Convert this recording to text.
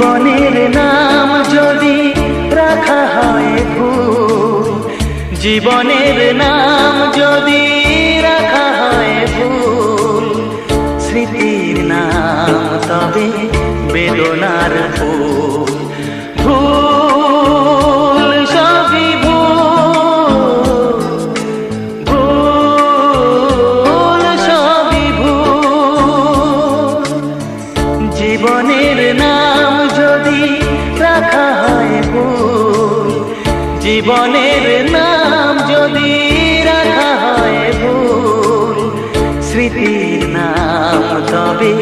জীবনের নাম যদি রাখা হয় ভুল, জীবনের নাম যদি রাখা হয় ভুল, স্মৃতির নাম তবে বেদনার ফুল। ভুল সবই ভুল, ভুল সবই ভুল। জীবনের নাম যদি রাখা হয় ভুল, জীবনের নাম যদি রাখা হয় ভুল, স্মৃতির নাম তবে